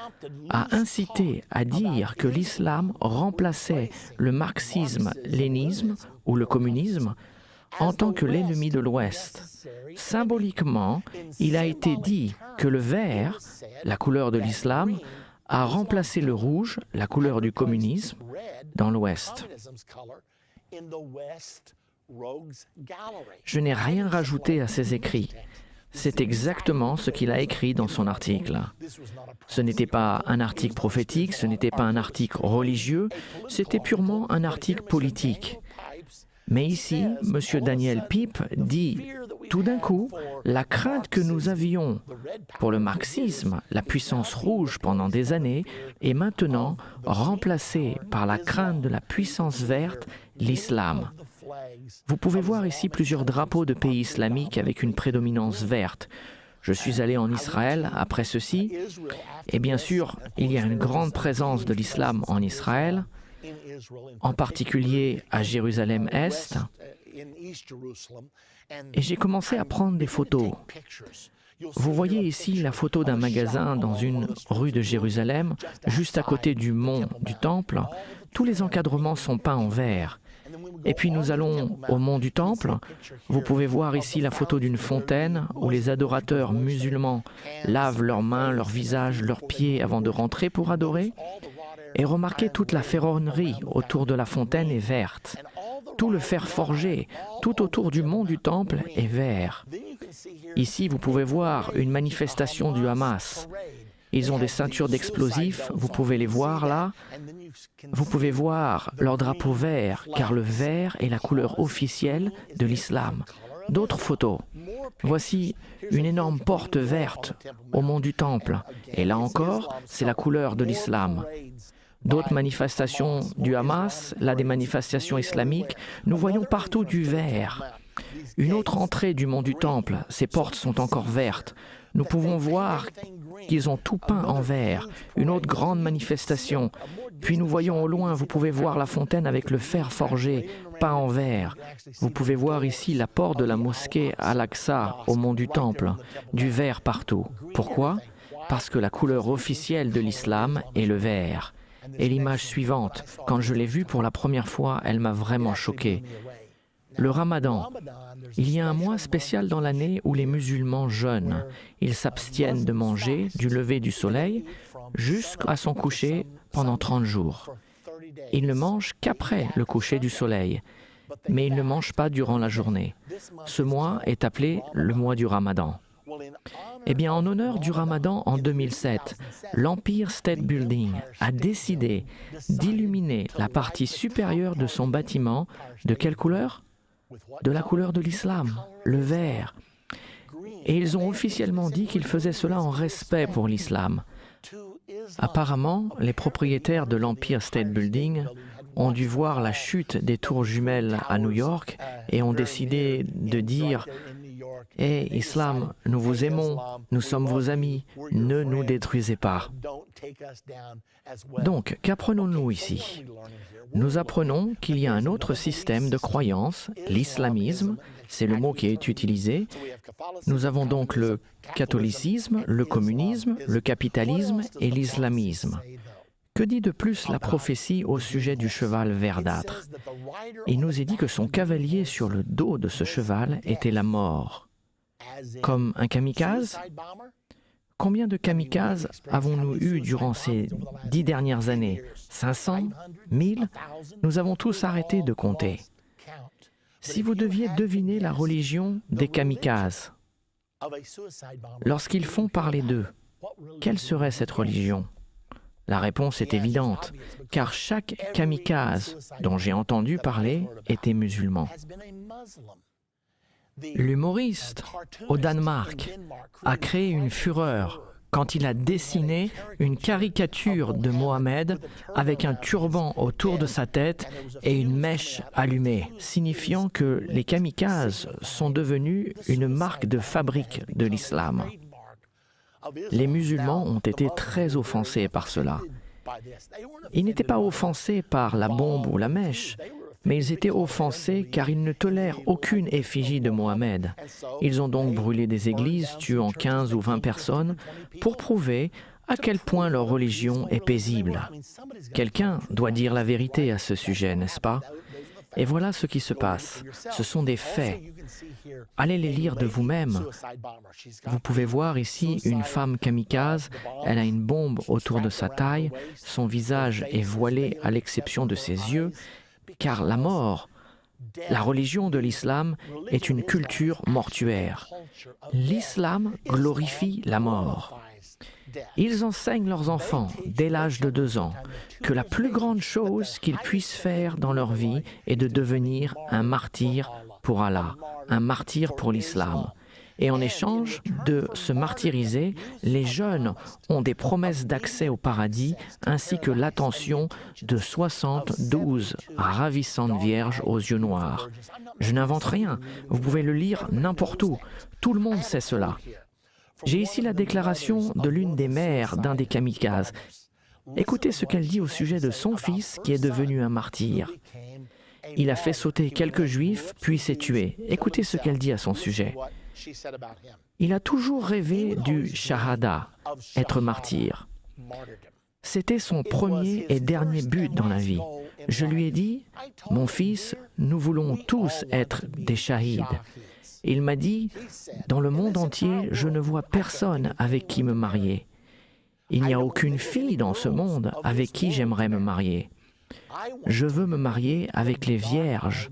a incité à dire que l'islam remplaçait le marxisme-lénisme ou le communisme en tant que l'ennemi de l'Ouest. Symboliquement, il a été dit que le vert, la couleur de l'islam, a remplacé le rouge, la couleur du communisme, dans l'Ouest. Je n'ai rien rajouté à ses écrits. C'est exactement ce qu'il a écrit dans son article. Ce n'était pas un article prophétique, ce n'était pas un article religieux, c'était purement un article politique. Mais ici, M. Daniel Pip dit, tout d'un coup, la crainte que nous avions pour le marxisme, la puissance rouge pendant des années, est maintenant remplacée par la crainte de la puissance verte, l'islam. Vous pouvez voir ici plusieurs drapeaux de pays islamiques avec une prédominance verte. Je suis allé en Israël après ceci, et bien sûr, il y a une grande présence de l'islam en Israël, en particulier à Jérusalem-Est, et j'ai commencé à prendre des photos. Vous voyez ici la photo d'un magasin dans une rue de Jérusalem, juste à côté du mont du Temple. Tous les encadrements sont peints en vert. Et puis nous allons au mont du Temple. Vous pouvez voir ici la photo d'une fontaine où les adorateurs musulmans lavent leurs mains, leurs visages, leurs pieds avant de rentrer pour adorer. Et remarquez toute la ferronnerie autour de la fontaine est verte. Tout le fer forgé, tout autour du mont du Temple est vert. Ici, vous pouvez voir une manifestation du Hamas. Ils ont des ceintures d'explosifs, vous pouvez les voir là. Vous pouvez voir leur drapeau vert, car le vert est la couleur officielle de l'islam. D'autres photos. Voici une énorme porte verte au mont du Temple. Et là encore, c'est la couleur de l'islam. D'autres manifestations du Hamas, là des manifestations islamiques, nous voyons partout du vert. Une autre entrée du mont du Temple, ces portes sont encore vertes. Nous pouvons voir qu'ils ont tout peint en vert. Une autre grande manifestation. Puis nous voyons au loin, vous pouvez voir la fontaine avec le fer forgé, peint en vert. Vous pouvez voir ici la porte de la mosquée Al-Aqsa au mont du Temple, du vert partout. Pourquoi? Parce que la couleur officielle de l'islam est le vert. Et l'image suivante, quand je l'ai vue pour la première fois, elle m'a vraiment choqué. Le Ramadan. Il y a un mois spécial dans l'année où les musulmans jeûnent. Ils s'abstiennent de manger du lever du soleil jusqu'à son coucher pendant 30 jours. Ils ne mangent qu'après le coucher du soleil, mais ils ne mangent pas durant la journée. Ce mois est appelé le mois du Ramadan. Eh bien, en honneur du Ramadan en 2007, l'Empire State Building a décidé d'illuminer la partie supérieure de son bâtiment. De quelle couleur? De la couleur de l'islam, le vert. Et ils ont officiellement dit qu'ils faisaient cela en respect pour l'islam. Apparemment, les propriétaires de l'Empire State Building ont dû voir la chute des tours jumelles à New York et ont décidé de dire « Hé, Islam, nous vous aimons, nous sommes vos amis, ne nous détruisez pas. » Donc, qu'apprenons-nous ici? Nous apprenons qu'il y a un autre système de croyance, l'islamisme, c'est le mot qui est utilisé. Nous avons donc le catholicisme, le communisme, le capitalisme et l'islamisme. Que dit de plus la prophétie au sujet du cheval verdâtre? Il nous est dit que son cavalier sur le dos de ce cheval était la mort. Comme un kamikaze? Combien de kamikazes avons-nous eu durant ces 10 dernières années? 500? 1000? Nous avons tous arrêté de compter. Si vous deviez deviner la religion des kamikazes, lorsqu'ils font parler d'eux, quelle serait cette religion? La réponse est évidente, car chaque kamikaze dont j'ai entendu parler était musulman. L'humoriste au Danemark a créé une fureur quand il a dessiné une caricature de Mohammed avec un turban autour de sa tête et une mèche allumée, signifiant que les kamikazes sont devenus une marque de fabrique de l'islam. Les musulmans ont été très offensés par cela. Ils n'étaient pas offensés par la bombe ou la mèche, mais ils étaient offensés car ils ne tolèrent aucune effigie de Mohammed. Ils ont donc brûlé des églises, tuant 15 ou 20 personnes, pour prouver à quel point leur religion est paisible. Quelqu'un doit dire la vérité à ce sujet, n'est-ce pas? Et voilà ce qui se passe. Ce sont des faits. Allez les lire de vous-même. Vous pouvez voir ici une femme kamikaze. Elle a une bombe autour de sa taille. Son visage est voilé à l'exception de ses yeux, car la mort, la religion de l'islam, est une culture mortuaire. L'islam glorifie la mort. Ils enseignent leurs enfants, dès l'âge de 2 ans, que la plus grande chose qu'ils puissent faire dans leur vie est de devenir un martyr pour Allah, un martyr pour l'islam. Et en échange de se martyriser, les jeunes ont des promesses d'accès au paradis ainsi que l'attention de 72 ravissantes vierges aux yeux noirs. Je n'invente rien, vous pouvez le lire n'importe où, tout le monde sait cela. J'ai ici la déclaration de l'une des mères d'un des kamikazes. Écoutez ce qu'elle dit au sujet de son fils qui est devenu un martyr. Il a fait sauter quelques juifs, puis s'est tué. Écoutez ce qu'elle dit à son sujet. Il a toujours rêvé du shahada, être martyr. C'était son premier et dernier but dans la vie. Je lui ai dit, « Mon fils, nous voulons tous être des shahids. » Il m'a dit, « Dans le monde entier, je ne vois personne avec qui me marier. Il n'y a aucune fille dans ce monde avec qui j'aimerais me marier. Je veux me marier avec les vierges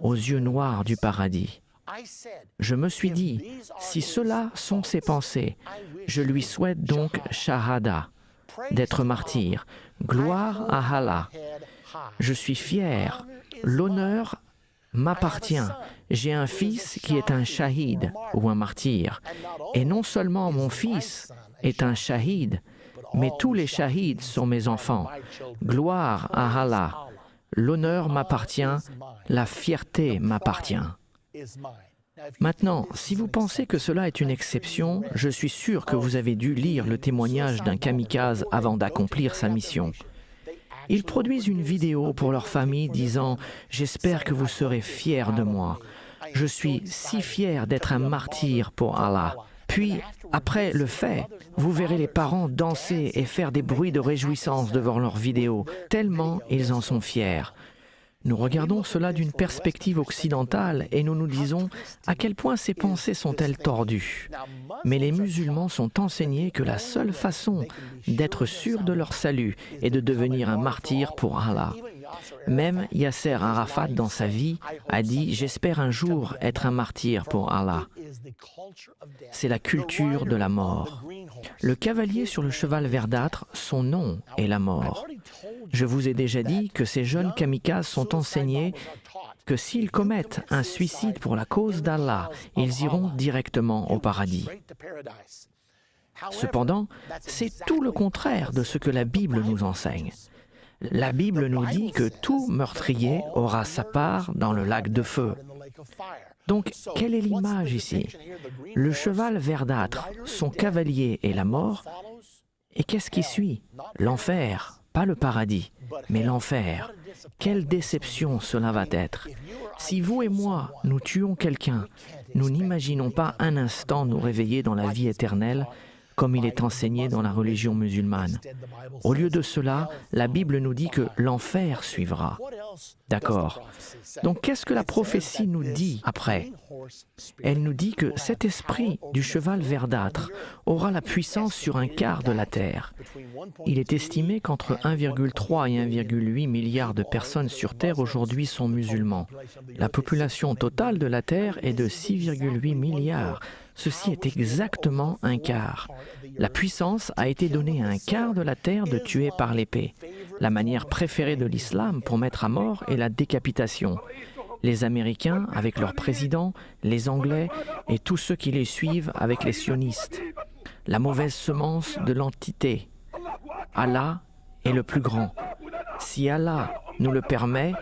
aux yeux noirs du paradis. » Je me suis dit, si cela sont ses pensées, je lui souhaite donc shahada, d'être martyr. Gloire à Allah. Je suis fier. L'honneur m'appartient. J'ai un fils qui est un shahid ou un martyr. Et non seulement mon fils est un shahid, mais tous les shahids sont mes enfants. Gloire à Allah. L'honneur m'appartient, la fierté m'appartient. Maintenant, si vous pensez que cela est une exception, je suis sûr que vous avez dû lire le témoignage d'un kamikaze avant d'accomplir sa mission. Ils produisent une vidéo pour leur famille disant « J'espère que vous serez fiers de moi. Je suis si fier d'être un martyr pour Allah. » Puis, après le fait, vous verrez les parents danser et faire des bruits de réjouissance devant leur vidéo, tellement ils en sont fiers. Nous regardons cela d'une perspective occidentale et nous nous disons à quel point ces pensées sont-elles tordues. Mais les musulmans sont enseignés que la seule façon d'être sûr de leur salut est de devenir un martyr pour Allah. Même Yasser Arafat, dans sa vie, a dit « J'espère un jour être un martyr pour Allah ». C'est la culture de la mort. Le cavalier sur le cheval verdâtre, son nom est la mort. Je vous ai déjà dit que ces jeunes kamikazes sont enseignés que s'ils commettent un suicide pour la cause d'Allah, ils iront directement au paradis. Cependant, c'est tout le contraire de ce que la Bible nous enseigne. La Bible nous dit que tout meurtrier aura sa part dans le lac de feu. Donc, quelle est l'image ici? Le cheval verdâtre, son cavalier est la mort, et qu'est-ce qui suit? L'enfer, pas le paradis, mais l'enfer. Quelle déception cela va être! Si vous et moi, nous tuons quelqu'un, nous n'imaginons pas un instant nous réveiller dans la vie éternelle, comme il est enseigné dans la religion musulmane. Au lieu de cela, la Bible nous dit que l'enfer suivra. D'accord. Donc qu'est-ce que la prophétie nous dit après? Elle nous dit que cet esprit du cheval verdâtre aura la puissance sur un quart de la terre. Il est estimé qu'entre 1,3 et 1,8 milliard de personnes sur Terre aujourd'hui sont musulmans. La population totale de la Terre est de 6,8 milliards. Ceci est exactement un quart. La puissance a été donnée à un quart de la terre de tuer par l'épée. La manière préférée de l'islam pour mettre à mort est la décapitation. Les Américains avec leur président, les Anglais et tous ceux qui les suivent avec les sionistes. La mauvaise semence de l'entité. Allah est le plus grand. Si Allah nous le permet,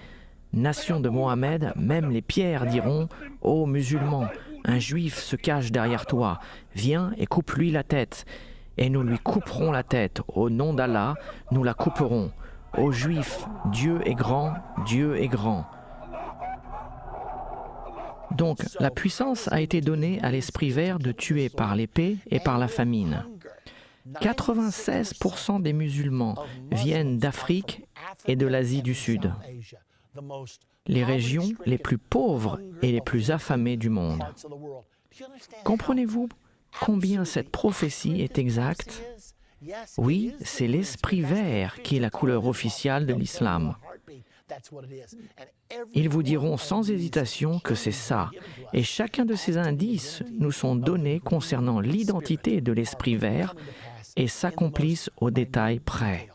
nation de Mohammed, même les pierres diront « Ô musulmans, un juif se cache derrière toi, viens et coupe-lui la tête. Et nous lui couperons la tête, au nom d'Allah, nous la couperons. Ô juifs, Dieu est grand, Dieu est grand. » Donc, la puissance a été donnée à l'esprit vert de tuer par l'épée et par la famine. 96% des musulmans viennent d'Afrique et de l'Asie du Sud, les régions les plus pauvres et les plus affamées du monde. Comprenez-vous combien cette prophétie est exacte? Oui, c'est l'esprit vert qui est la couleur officielle de l'islam. Ils vous diront sans hésitation que c'est ça, et chacun de ces indices nous sont donnés concernant l'identité de l'esprit vert et s'accomplissent au détail près.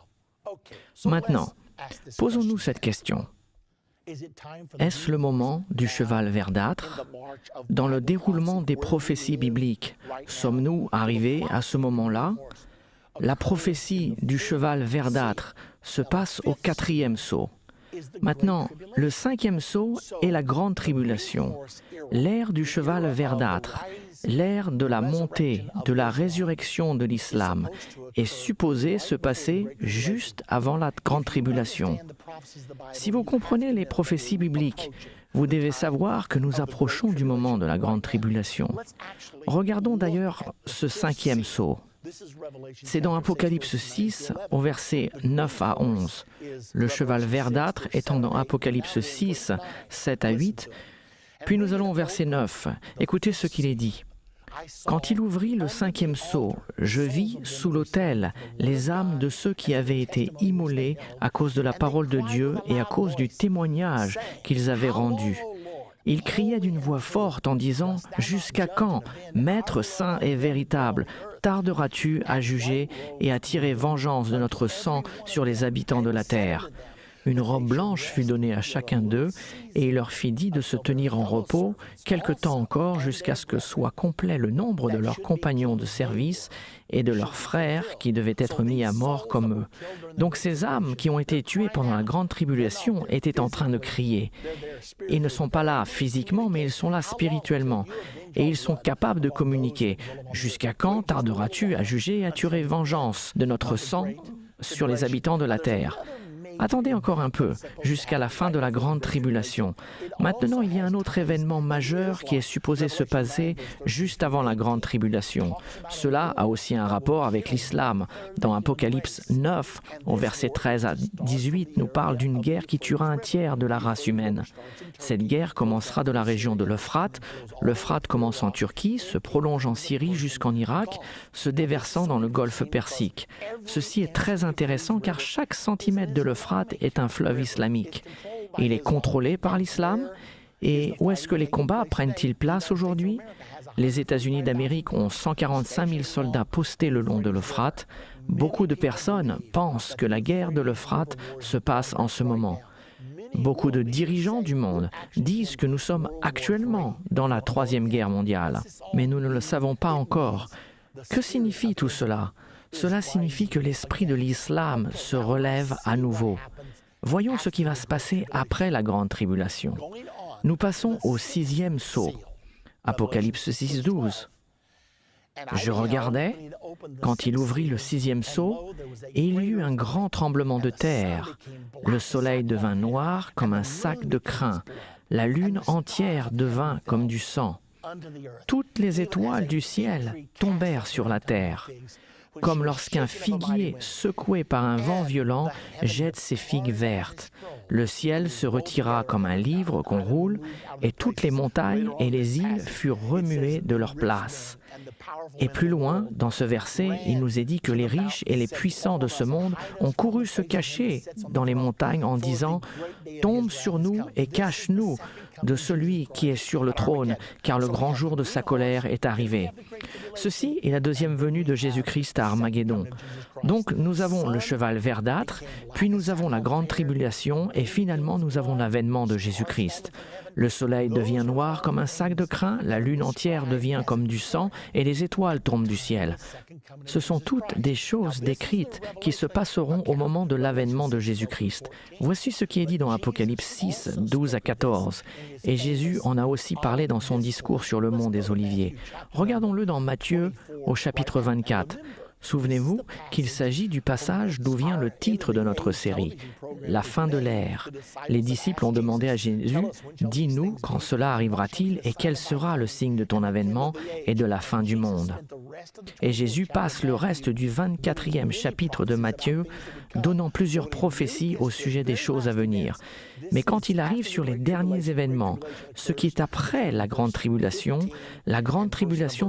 Maintenant, posons-nous cette question. Est-ce le moment du cheval verdâtre? Dans le déroulement des prophéties bibliques, sommes-nous arrivés à ce moment-là? La prophétie du cheval verdâtre se passe au 4e sceau. Maintenant, le 5e sceau est la grande tribulation, l'ère du cheval verdâtre, l'ère de la montée, de la résurrection de l'islam, est supposée se passer juste avant la grande tribulation. Si vous comprenez les prophéties bibliques, vous devez savoir que nous approchons du moment de la grande tribulation. Regardons d'ailleurs ce 5e sceau. C'est dans Apocalypse 6, au verset 9 à 11. Le cheval verdâtre étant dans Apocalypse 6, 7 à 8. Puis nous allons au verset 9. Écoutez ce qu'il est dit. Quand il ouvrit le 5e sceau, je vis sous l'autel les âmes de ceux qui avaient été immolés à cause de la parole de Dieu et à cause du témoignage qu'ils avaient rendu. Ils criaient d'une voix forte en disant « Jusqu'à quand, Maître saint et véritable, tarderas-tu à juger et à tirer vengeance de notre sang sur les habitants de la terre ?» Une robe blanche fut donnée à chacun d'eux, et il leur fit dit de se tenir en repos quelque temps encore jusqu'à ce que soit complet le nombre de leurs compagnons de service et de leurs frères qui devaient être mis à mort comme eux. Donc ces âmes qui ont été tuées pendant la grande tribulation étaient en train de crier. Ils ne sont pas là physiquement, mais ils sont là spirituellement. Et ils sont capables de communiquer. « Jusqu'à quand tarderas-tu à juger et à tirer vengeance de notre sang sur les habitants de la terre ?» Attendez encore un peu, jusqu'à la fin de la grande tribulation. Maintenant, il y a un autre événement majeur qui est supposé se passer juste avant la grande tribulation. Cela a aussi un rapport avec l'islam. Dans Apocalypse 9, au verset 13 à 18, nous parle d'une guerre qui tuera un tiers de la race humaine. Cette guerre commencera de la région de l'Euphrate. L'Euphrate commence en Turquie, se prolonge en Syrie jusqu'en Irak, se déversant dans le golfe Persique. Ceci est très intéressant car chaque centimètre de l'Euphrate est un fleuve islamique. Il est contrôlé par l'islam. Et où est-ce que les combats prennent-ils place aujourd'hui? Les États-Unis d'Amérique ont 145 000 soldats postés le long de l'Euphrate. Beaucoup de personnes pensent que la guerre de l'Euphrate se passe en ce moment. Beaucoup de dirigeants du monde disent que nous sommes actuellement dans la 3e guerre mondiale, mais nous ne le savons pas encore. Que signifie tout cela? Cela signifie que l'esprit de l'islam se relève à nouveau. Voyons ce qui va se passer après la grande tribulation. Nous passons au 6e sceau. Apocalypse 6, 12. Je regardais quand il ouvrit le 6e sceau, et il y eut un grand tremblement de terre. Le soleil devint noir comme un sac de crin. La lune entière devint comme du sang. Toutes les étoiles du ciel tombèrent sur la terre, comme lorsqu'un figuier secoué par un vent violent jette ses figues vertes. Le ciel se retira comme un livre qu'on roule, et toutes les montagnes et les îles furent remuées de leur place. Et plus loin, dans ce verset, il nous est dit que les riches et les puissants de ce monde ont couru se cacher dans les montagnes en disant « Tombe sur nous et cache-nous de celui qui est sur le trône, car le grand jour de sa colère est arrivé. » Ceci est la deuxième venue de Jésus-Christ à Armageddon. Donc nous avons le cheval verdâtre, puis nous avons la grande tribulation et finalement nous avons l'avènement de Jésus-Christ. Le soleil devient noir comme un sac de crin, la lune entière devient comme du sang et les étoiles tombent du ciel. Ce sont toutes des choses décrites qui se passeront au moment de l'avènement de Jésus-Christ. Voici ce qui est dit dans Apocalypse 6, 12 à 14. Et Jésus en a aussi parlé dans son discours sur le mont des Oliviers. Regardons-le dans Matthieu au chapitre 24. Souvenez-vous qu'il s'agit du passage d'où vient le titre de notre série, la fin de l'ère. Les disciples ont demandé à Jésus, « Dis-nous quand cela arrivera-t-il et quel sera le signe de ton avènement et de la fin du monde ?» Et Jésus passe le reste du 24e chapitre de Matthieu, donnant plusieurs prophéties au sujet des choses à venir. Mais quand il arrive sur les derniers événements, ce qui est après la grande tribulation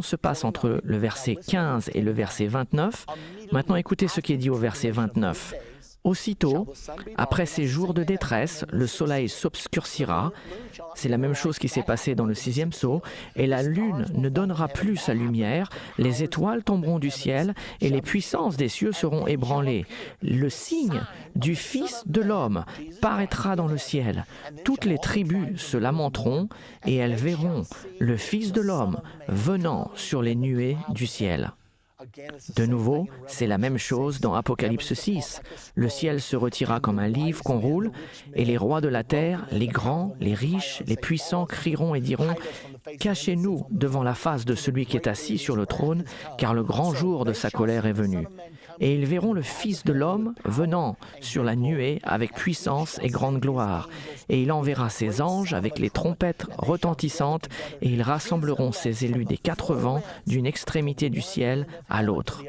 se passe entre le verset 15 et le verset 29. Maintenant, écoutez ce qui est dit au verset 29. Aussitôt, après ces jours de détresse, le soleil s'obscurcira. C'est la même chose qui s'est passée dans le 6e sceau. Et la lune ne donnera plus sa lumière, les étoiles tomberont du ciel et les puissances des cieux seront ébranlées. Le signe du Fils de l'homme paraîtra dans le ciel. Toutes les tribus se lamenteront et elles verront le Fils de l'homme venant sur les nuées du ciel. De nouveau, c'est la même chose dans Apocalypse 6. Le ciel se retira comme un livre qu'on roule, et les rois de la terre, les grands, les riches, les puissants crieront et diront « Cachez-nous devant la face de celui qui est assis sur le trône, car le grand jour de sa colère est venu. » Et ils verront le Fils de l'homme venant sur la nuée avec puissance et grande gloire. Et il enverra ses anges avec les trompettes retentissantes, et ils rassembleront ses élus des 4 vents d'une extrémité du ciel à l'autre.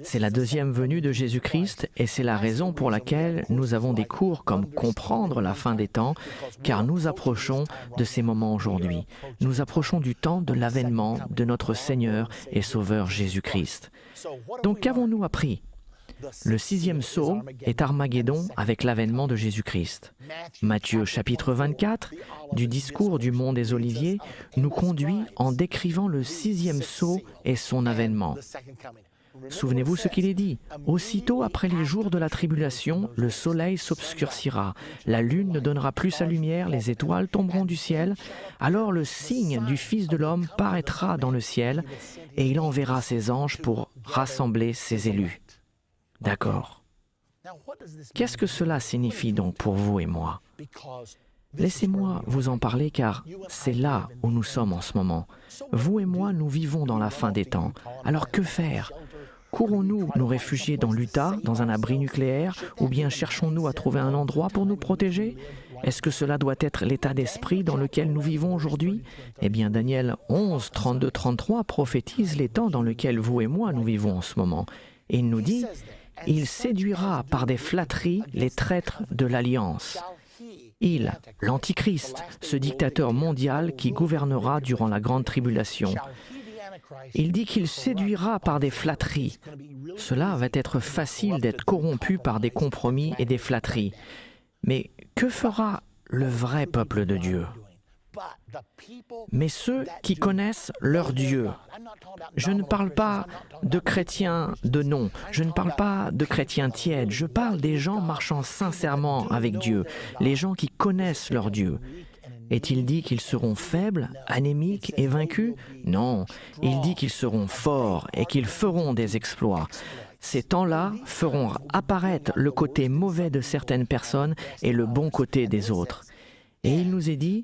C'est la deuxième venue de Jésus-Christ et c'est la raison pour laquelle nous avons des cours comme comprendre la fin des temps, car nous approchons de ces moments aujourd'hui. Nous approchons du temps de l'avènement de notre Seigneur et Sauveur Jésus-Christ. Donc qu'avons-nous appris? Le 6e sceau est Armageddon avec l'avènement de Jésus-Christ. Matthieu chapitre 24, du discours du mont des Oliviers, nous conduit en décrivant le 6e sceau et son avènement. Souvenez-vous ce qu'il est dit. Aussitôt après les jours de la tribulation, le soleil s'obscurcira, la lune ne donnera plus sa lumière, les étoiles tomberont du ciel. Alors le signe du Fils de l'homme paraîtra dans le ciel et il enverra ses anges pour rassembler ses élus. D'accord. Qu'est-ce que cela signifie donc pour vous et moi? Laissez-moi vous en parler car c'est là où nous sommes en ce moment. Vous et moi, nous vivons dans la fin des temps. Alors que faire? Courons-nous nous réfugier dans l'Utah, dans un abri nucléaire, ou bien cherchons-nous à trouver un endroit pour nous protéger? Est-ce que cela doit être l'état d'esprit dans lequel nous vivons aujourd'hui? Eh bien, Daniel 11, 32-33 prophétise les temps dans lesquels vous et moi nous vivons en ce moment. Et il nous dit « Il séduira par des flatteries les traîtres de l'Alliance. » Il, l'Antichrist, ce dictateur mondial qui gouvernera durant la grande tribulation. Il dit qu'il séduira par des flatteries. Cela va être facile d'être corrompu par des compromis et des flatteries. Mais que fera le vrai peuple de Dieu? Mais ceux qui connaissent leur Dieu. Je ne parle pas de chrétiens de nom, je ne parle pas de chrétiens tièdes, je parle des gens marchant sincèrement avec Dieu, les gens qui connaissent leur Dieu. Est-il dit qu'ils seront faibles, anémiques et vaincus? Non, il dit qu'ils seront forts et qu'ils feront des exploits. Ces temps-là feront apparaître le côté mauvais de certaines personnes et le bon côté des autres. Et il nous est dit,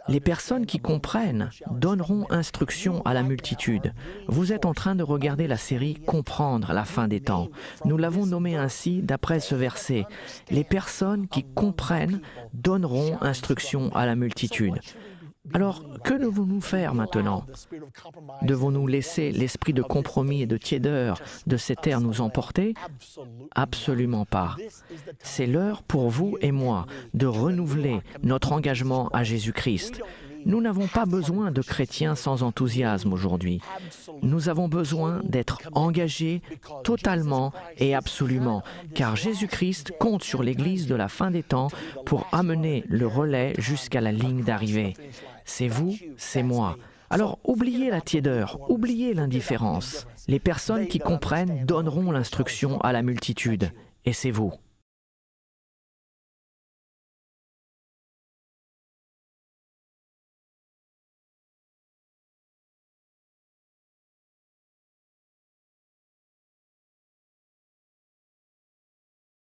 les personnes qui comprennent donneront instruction à la multitude. Vous êtes en train de regarder la série Comprendre la fin des temps. Nous l'avons nommé ainsi d'après ce verset. Les personnes qui comprennent donneront instruction à la multitude. Alors, que devons-nous faire maintenant? Devons-nous laisser l'esprit de compromis et de tiédeur de cette ère nous emporter? Absolument pas. C'est l'heure pour vous et moi de renouveler notre engagement à Jésus-Christ. Nous n'avons pas besoin de chrétiens sans enthousiasme aujourd'hui. Nous avons besoin d'être engagés totalement et absolument, car Jésus-Christ compte sur l'Église de la fin des temps pour amener le relais jusqu'à la ligne d'arrivée. C'est vous, c'est moi. Alors oubliez la tiédeur, oubliez l'indifférence. Les personnes qui comprennent donneront l'instruction à la multitude, et c'est vous.